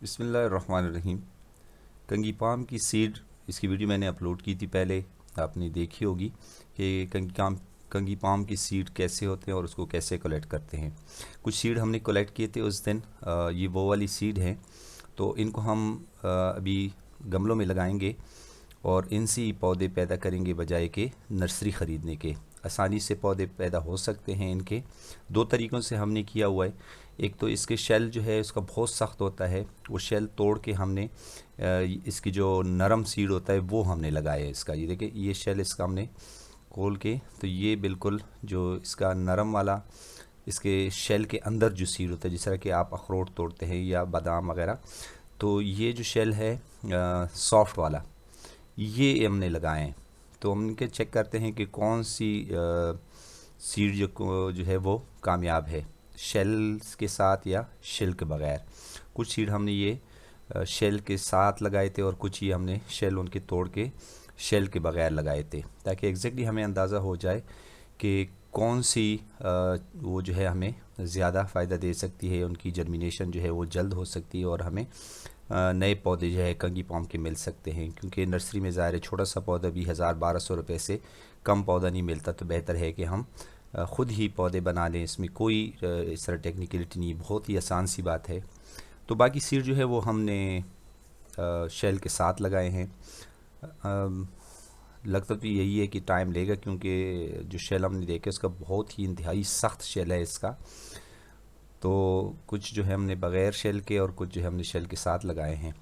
बिस्मिल्लाहिर्रहमानिर्रहीम। कंगी पाम की सीड, इसकी वीडियो मैंने अपलोड की थी पहले, आपने देखी होगी कि कंगी पाम की सीड कैसे होते हैं और उसको कैसे कलेक्ट करते हैं। कुछ सीड हमने कलेक्ट किए थे उस दिन। ये वो वाली सीड हैं, तो इनको हम अभी गमलों में लगाएंगे और इनसे ही पौधे पैदा करेंगे बजाय के नर्सरी ख़रीदने के। आसानी से पौधे पैदा हो सकते हैं इनके। दो तरीक़ों से हमने किया हुआ है। एक तो इसके शेल जो है उसका बहुत सख्त होता है, वो शेल तोड़ के हमने इसकी जो नरम सीड होता है वो हमने लगाया है इसका। ये देखिए, ये शेल इसका हमने खोल के, तो ये बिल्कुल जो इसका नरम वाला, इसके शेल के अंदर जो सीड होता है, जिस तरह कि आप अखरोट तोड़ते हैं या बादाम वगैरह, तो ये जो शेल है सॉफ्ट वाला, ये हमने लगाए हैं। तो हम इनके चेक करते हैं कि कौन सी सीड जो है वो कामयाब है, शेल के साथ या शेल के बगैर। कुछ सीड हमने ये शेल के साथ लगाए थे और कुछ ये हमने शेल उनके तोड़ के शेल के बगैर लगाए थे, ताकि एग्जैक्टली हमें अंदाज़ा हो जाए कि कौन सी वो जो है हमें ज़्यादा फ़ायदा दे सकती है, उनकी जर्मिनेशन जो है वो जल्द हो सकती है और हमें नए पौधे जो है कंगी पाम के मिल सकते हैं। क्योंकि नर्सरी में ज़ाहिर है छोटा सा पौधा भी 1000-1200 रुपये से कम पौधा नहीं मिलता, तो बेहतर है कि हम ख़ुद ही पौधे बना लें। इसमें कोई इस तरह टेक्निकलिटी नहीं, बहुत ही आसान सी बात है। तो बाकी सीड जो है वो हमने शेल के साथ लगाए हैं। लगता तो यही है कि टाइम लेगा, क्योंकि जो शेल हमने देखे उसका बहुत ही इंतहाई सख्त शेल है इसका। तो कुछ जो है हमने बग़ैर शेल के और कुछ जो है हमने शेल के साथ लगाए हैं।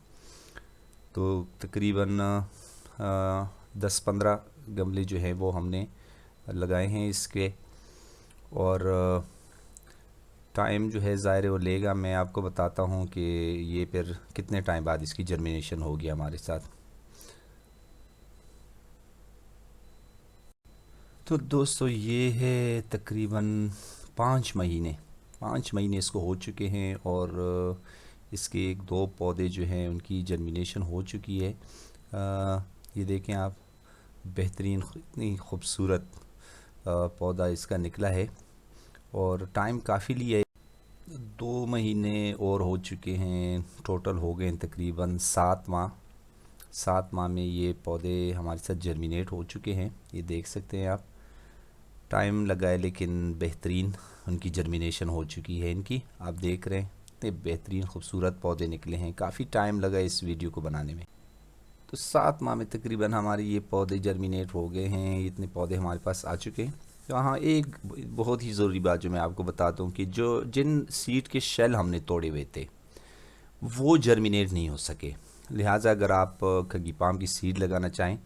तो तकरीबन 10-15 गमले जो हैं वो हमने लगाए हैं इसके, और टाइम जो है ज़ाहिर वो लेगा। मैं आपको बताता हूँ कि ये फिर कितने टाइम बाद इसकी जर्मिनेशन होगी हमारे साथ। तो दोस्तों, ये है तकरीबन 5 महीने इसको हो चुके हैं और इसके 1-2 पौधे जो हैं उनकी जर्मिनेशन हो चुकी है। ये देखें आप, बेहतरीन, इतनी खूबसूरत पौधा इसका निकला है और टाइम काफ़ी लिया है। 2 महीने और हो चुके हैं, टोटल हो गए तकरीबन 7 माह। 7 माह में ये पौधे हमारे साथ जर्मिनेट हो चुके हैं, ये देख सकते हैं आप। टाइम लगा है लेकिन बेहतरीन उनकी जर्मिनेशन हो चुकी है इनकी। आप देख रहे हैं इतने बेहतरीन खूबसूरत पौधे निकले हैं। काफ़ी टाइम लगा इस वीडियो को बनाने में। तो 7 माह में तकरीबन हमारे ये पौधे जर्मिनेट हो गए हैं, इतने पौधे हमारे पास आ चुके हैं। तो हाँ, एक बहुत ही ज़रूरी बात जो मैं आपको बताता हूँ कि जो जिन सीड के शेल हमने तोड़े हुए थे वो जर्मिनेट नहीं हो सके। लिहाजा अगर आप कंगी पाम की सीड लगाना चाहें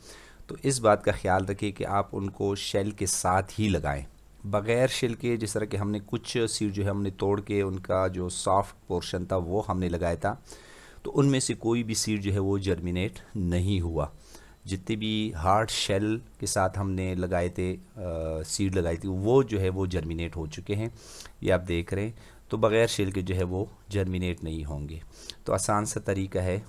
तो इस बात का ख्याल रखें कि आप उनको शेल के साथ ही लगाएं, बग़ैर शेल के। जिस तरह कि हमने कुछ सीड जो है हमने तोड़ के उनका जो सॉफ्ट पोर्शन था वो हमने लगाया था, तो उनमें से कोई भी सीड जो है वो जर्मिनेट नहीं हुआ। जितने भी हार्ड शेल के साथ हमने लगाए थे, सीड लगाई थी, वो जो है वो जर्मिनेट हो चुके हैं, ये आप देख रहे हैं। तो बग़ैर शेल के जो है वो जर्मिनेट नहीं होंगे। तो आसान सा तरीका है